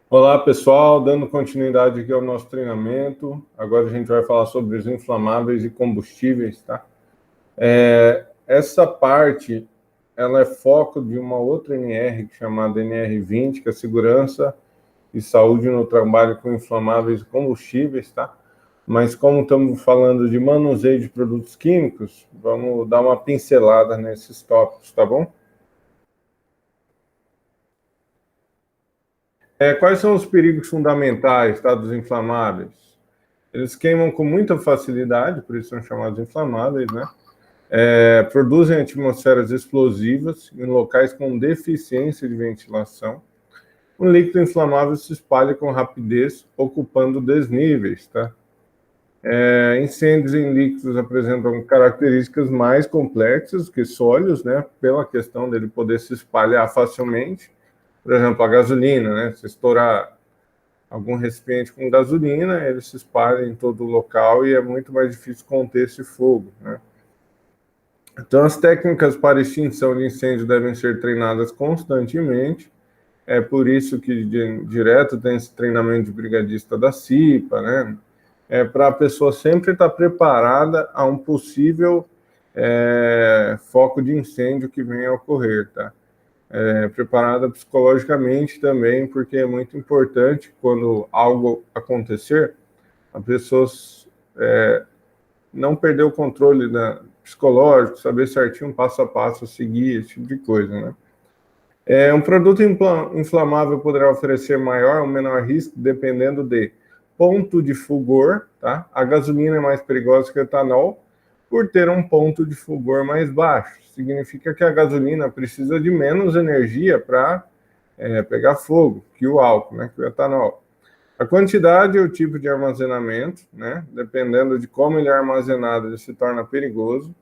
Olá, pessoal, dando continuidade aqui ao nosso treinamento. Agora a gente vai falar sobre os inflamáveis e combustíveis, tá? Essa parte, ela é foco de uma outra NR, chamada NR20, que é Segurança e Saúde no Trabalho com Inflamáveis e Combustíveis, tá? Mas como estamos falando de manuseio de produtos químicos, vamos dar uma pincelada nesses tópicos, tá bom? Quais são os perigos fundamentais, tá, dos inflamáveis? Eles queimam com muita facilidade, por isso são chamados inflamáveis, né? Produzem atmosferas explosivas em locais com deficiência de ventilação. Um líquido inflamável se espalha com rapidez, ocupando desníveis, tá? Incêndios em líquidos apresentam características mais complexas que sólidos, né? Pela questão dele poder se espalhar facilmente. Por exemplo, a gasolina, né? Se estourar algum recipiente com gasolina, ele se espalha em todo o local e é muito mais difícil conter esse fogo, né? Então, as técnicas para extinção de incêndio devem ser treinadas constantemente. É por isso que direto tem esse treinamento de brigadista da CIPA, né? Para a pessoa sempre estar preparada a um possível foco de incêndio que venha a ocorrer, tá? Preparada psicologicamente também, porque é muito importante quando algo acontecer, a pessoa não perder o controle psicológico, saber certinho passo a passo a seguir, esse tipo de coisa, né? Um produto inflamável poderá oferecer maior ou menor risco dependendo de ponto de fulgor, tá? A gasolina é mais perigosa que o etanol por ter um ponto de fulgor mais baixo. Significa que a gasolina precisa de menos energia para pegar fogo que o álcool, né? Que o etanol. A quantidade e o tipo de armazenamento, né? Dependendo de como ele é armazenado, ele se torna perigoso.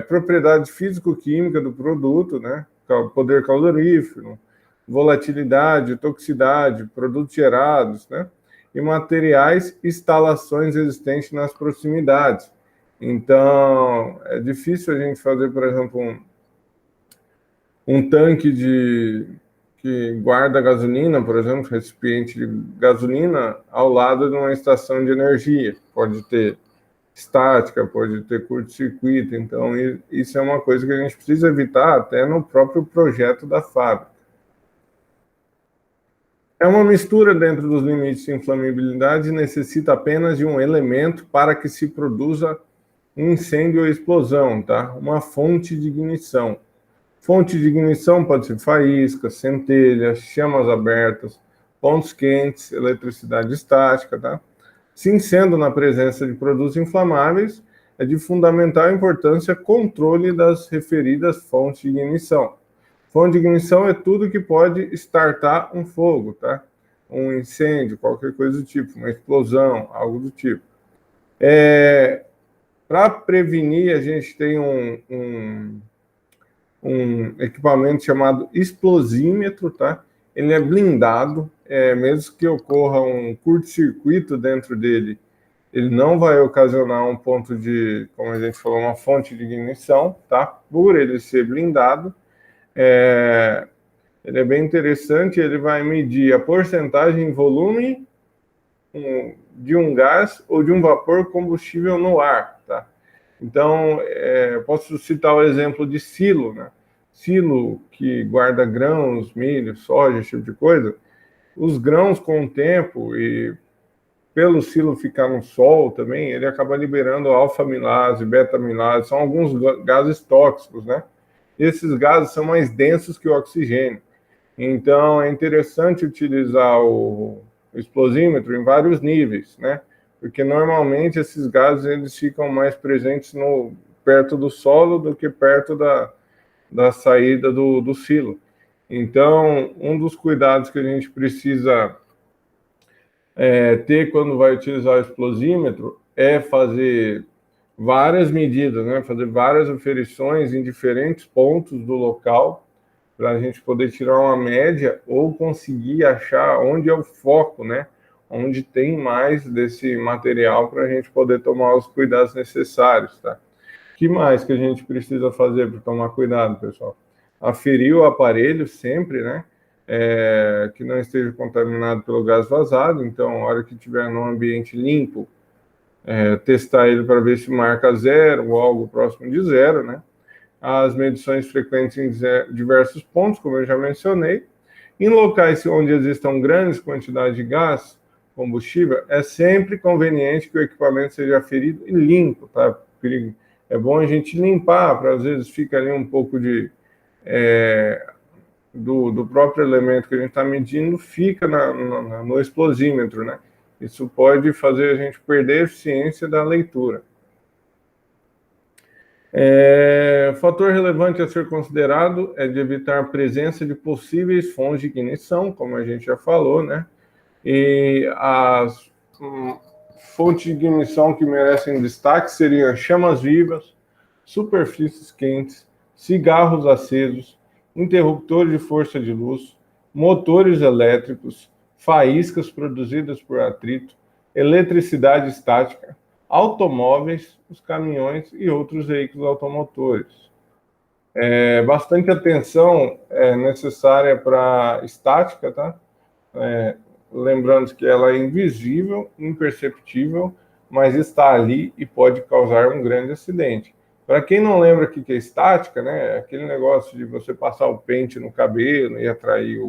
Propriedade físico-química do produto, né? Poder calorífero, volatilidade, toxicidade, produtos gerados, né? E materiais, instalações existentes nas proximidades. Então, é difícil a gente fazer, por exemplo, um tanque que guarda gasolina, por exemplo, recipiente de gasolina, ao lado de uma estação de energia. Pode ter estática, pode ter curto-circuito, então isso é uma coisa que a gente precisa evitar até no próprio projeto da fábrica. É uma mistura dentro dos limites de inflamabilidade e necessita apenas de um elemento para que se produza um incêndio ou explosão, tá? Uma fonte de ignição. Fonte de ignição pode ser faísca, centelha, chamas abertas, pontos quentes, eletricidade estática, tá? Sim, sendo na presença de produtos inflamáveis, é de fundamental importância controle das referidas fontes de ignição. Fonte de ignição é tudo que pode startar um fogo, tá? Um incêndio, qualquer coisa do tipo, uma explosão, algo do tipo. Para prevenir, a gente tem um equipamento chamado explosímetro, tá? Ele é blindado, mesmo que ocorra um curto-circuito dentro dele, ele não vai ocasionar um ponto de, como a gente falou, uma fonte de ignição, tá? Por ele ser blindado, ele é bem interessante, ele vai medir a porcentagem em volume de um gás ou de um vapor combustível no ar, tá? Então, posso citar o exemplo de silo, né? Silo que guarda grãos, milho, soja, esse tipo de coisa. Os grãos, com o tempo e pelo silo ficar no sol também, ele acaba liberando alfa-amilase, beta-amilase, são alguns gases tóxicos, né? Esses gases são mais densos que o oxigênio. Então, é interessante utilizar o explosímetro em vários níveis, né? Porque normalmente esses gases eles ficam mais presentes perto do solo do que perto da saída do silo. Então, um dos cuidados que a gente precisa ter quando vai utilizar o explosímetro é fazer várias medidas, né? Fazer várias aferições em diferentes pontos do local para a gente poder tirar uma média ou conseguir achar onde é o foco, né? Onde tem mais desse material para a gente poder tomar os cuidados necessários, tá? O que mais que a gente precisa fazer para tomar cuidado, pessoal? Aferir o aparelho sempre, né? que não esteja contaminado pelo gás vazado. Então, a hora que estiver num ambiente limpo, testar ele para ver se marca zero ou algo próximo de zero, né? As medições frequentes em diversos pontos, como eu já mencionei. Em locais onde existam grandes quantidades de gás, combustível, é sempre conveniente que o equipamento seja aferido e limpo, tá? É bom a gente limpar, para às vezes fica ali um pouco do próprio elemento que a gente está medindo, fica no explosímetro, né? Isso pode fazer a gente perder a eficiência da leitura. Fator relevante a ser considerado é de evitar a presença de possíveis fontes de ignição, como a gente já falou, né? E as fontes de ignição que merecem destaque seriam chamas vivas, superfícies quentes, cigarros acesos, interruptores de força de luz, motores elétricos, faíscas produzidas por atrito, eletricidade estática, automóveis, os caminhões e outros veículos automotores. Bastante atenção é necessária para estática, tá? Lembrando que ela é invisível, imperceptível, mas está ali e pode causar um grande acidente. Para quem não lembra o que é estática, né? Aquele negócio de você passar o pente no cabelo e atrair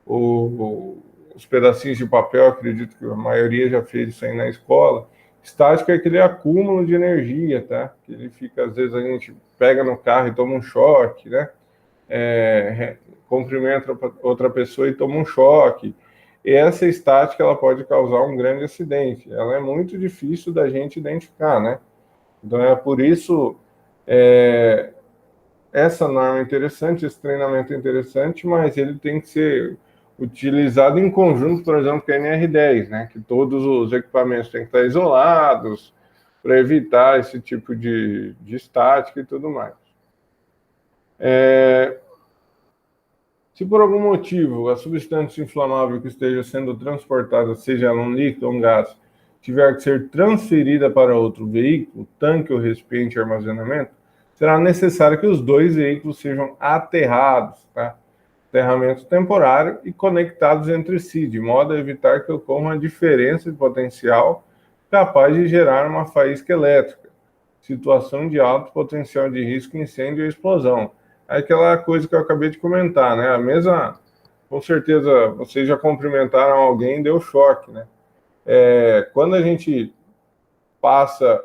os pedacinhos de papel, acredito que a maioria já fez isso aí na escola. Estática é aquele acúmulo de energia, tá? Que ele fica, às vezes a gente pega no carro e toma um choque, né? Cumprimenta outra pessoa e toma um choque. E essa estática, ela pode causar um grande acidente. Ela é muito difícil da gente identificar, né? Então, é por isso essa norma é interessante, esse treinamento é interessante, mas ele tem que ser utilizado em conjunto, por exemplo, com a NR10, né? Que todos os equipamentos têm que estar isolados para evitar esse tipo de estática e tudo mais. Se por algum motivo a substância inflamável que esteja sendo transportada, seja ela um líquido ou um gás, tiver que ser transferida para outro veículo, tanque ou recipiente de armazenamento, será necessário que os dois veículos sejam aterrados, tá? Aterramento temporário e conectados entre si, de modo a evitar que ocorra uma diferença de potencial capaz de gerar uma faísca elétrica, situação de alto potencial de risco, incêndio ou explosão. É aquela coisa que eu acabei de comentar, né? A mesma, com certeza, vocês já cumprimentaram alguém e deu choque, né? Quando a gente passa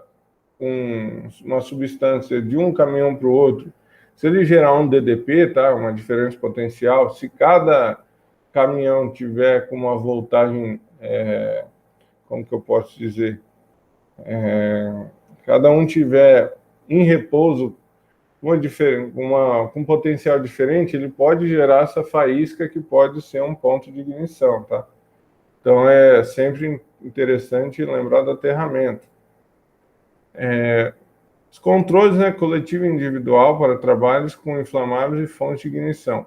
uma substância de um caminhão para o outro, se ele gerar um DDP, tá? Uma diferença potencial, se cada caminhão tiver com uma voltagem, como que eu posso dizer? Cada um tiver em repouso com um potencial diferente, ele pode gerar essa faísca que pode ser um ponto de ignição, tá? Então, é sempre interessante lembrar do aterramento. Os controles, né, coletivo e individual para trabalhos com inflamáveis e fontes de ignição.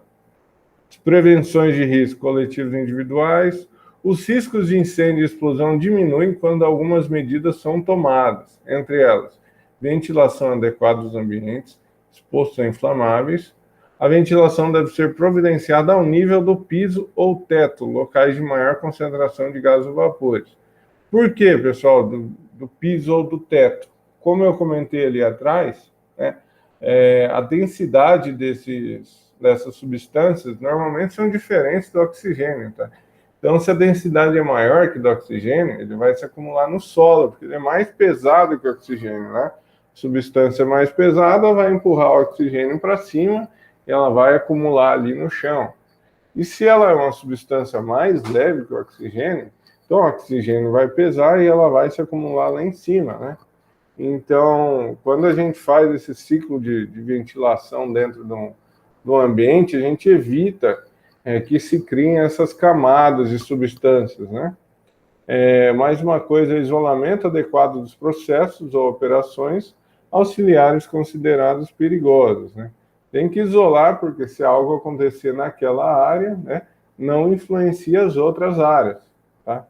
As prevenções de risco coletivos e individuais. Os riscos de incêndio e explosão diminuem quando algumas medidas são tomadas, entre elas, ventilação adequada dos ambientes expostos a inflamáveis. A ventilação deve ser providenciada ao nível do piso ou teto, locais de maior concentração de gases ou vapores. Por quê, pessoal, do piso ou do teto? Como eu comentei ali atrás, né, a densidade dessas substâncias normalmente são diferentes do oxigênio, tá? Então, se a densidade é maior que do oxigênio, ele vai se acumular no solo, porque ele é mais pesado que o oxigênio, né? A substância mais pesada vai empurrar o oxigênio para cima e ela vai acumular ali no chão. E se ela é uma substância mais leve que o oxigênio, então o oxigênio vai pesar e ela vai se acumular lá em cima, né? Então, quando a gente faz esse ciclo de ventilação dentro do ambiente, a gente evita que se criem essas camadas de substâncias, né? Mais uma coisa, isolamento adequado dos processos ou operações auxiliares considerados perigosos, né? Tem que isolar, porque se algo acontecer naquela área, né, não influencia as outras áreas, tá?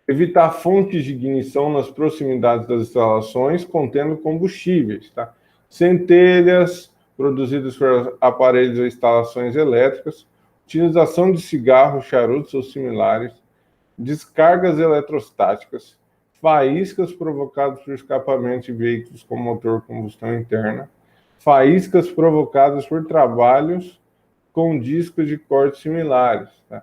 Evitar fontes de ignição nas proximidades das instalações contendo combustíveis, tá? Centelhas, produzidas por aparelhos ou instalações elétricas, utilização de cigarros, charutos ou similares, descargas eletrostáticas, faíscas provocadas por escapamento de veículos com motor combustão interna, faíscas provocadas por trabalhos com discos de corte similares. Tá?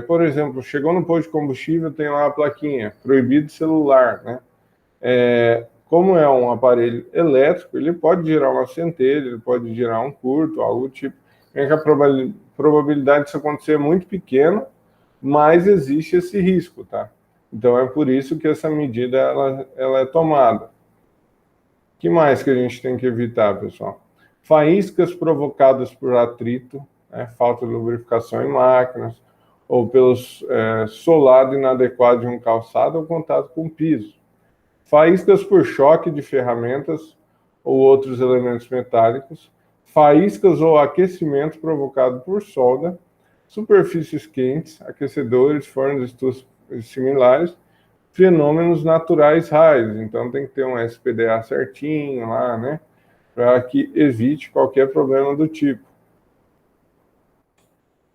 Por exemplo, chegou no posto de combustível, tem lá a plaquinha, proibido celular, né? Como é um aparelho elétrico, ele pode gerar uma centelha, ele pode gerar um curto, algo do tipo. A probabilidade disso acontecer é muito pequena, mas existe esse risco, tá? Então é por isso que essa medida ela é tomada. O que mais que a gente tem que evitar, pessoal? Faíscas provocadas por atrito, falta de lubrificação em máquinas, ou pelo solado inadequado de um calçado ou contato com o piso. Faíscas por choque de ferramentas ou outros elementos metálicos, faíscas ou aquecimento provocado por solda, superfícies quentes, aquecedores, fornos, estufas similares, fenômenos naturais raros. Então tem que ter um SPDA certinho lá, né? Para que evite qualquer problema do tipo.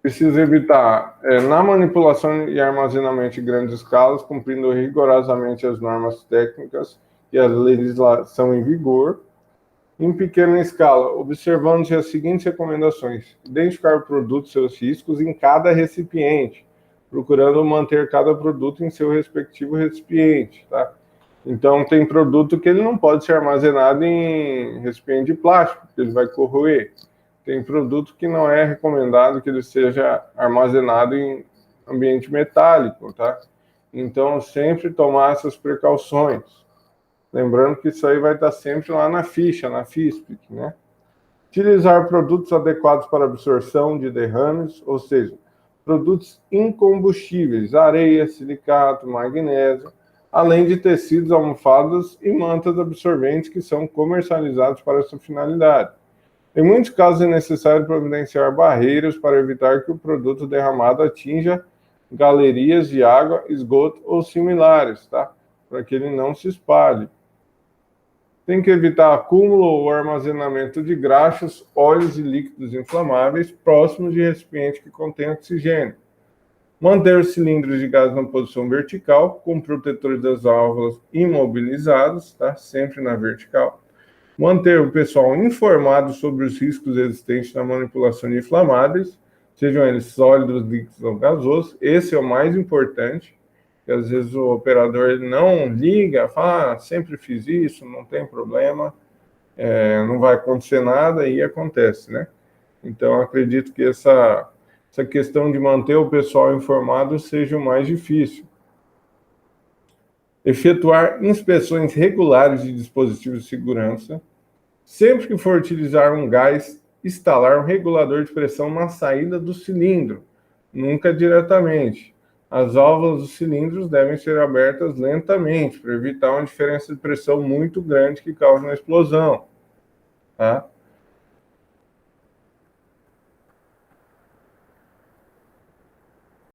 Precisa evitar na manipulação e armazenamento de grandes escalas, cumprindo rigorosamente as normas técnicas e a legislação em vigor. Em pequena escala, observando-se as seguintes recomendações: identificar o produto e seus riscos em cada recipiente, procurando manter cada produto em seu respectivo recipiente, tá? Então, tem produto que ele não pode ser armazenado em recipiente de plástico, porque ele vai corroer. Tem produto que não é recomendado que ele seja armazenado em ambiente metálico, tá? Então, sempre tomar essas precauções. Lembrando que isso aí vai estar sempre lá na ficha, na FISPIC, né? Utilizar produtos adequados para absorção de derrames, ou seja, produtos incombustíveis, areia, silicato, magnésio, além de tecidos, almofadas e mantas absorventes que são comercializados para essa finalidade. Em muitos casos é necessário providenciar barreiras para evitar que o produto derramado atinja galerias de água, esgoto ou similares, tá? Para que ele não se espalhe. Tem que evitar acúmulo ou armazenamento de graxas, óleos e líquidos inflamáveis próximos de recipiente que contém oxigênio. Manter os cilindros de gás na posição vertical, com protetores das válvulas imobilizados, tá? Sempre na vertical. Manter o pessoal informado sobre os riscos existentes na manipulação de inflamáveis, sejam eles sólidos, líquidos ou gasosos. Esse é o mais importante, que às vezes o operador ele não liga, fala, sempre fiz isso, não tem problema, não vai acontecer nada, e acontece, né? Então, acredito que essa questão de manter o pessoal informado seja o mais difícil. Efetuar inspeções regulares de dispositivos de segurança. Sempre que for utilizar um gás, instalar um regulador de pressão na saída do cilindro, nunca diretamente. As válvulas dos cilindros devem ser abertas lentamente, para evitar uma diferença de pressão muito grande que cause uma explosão. Tá?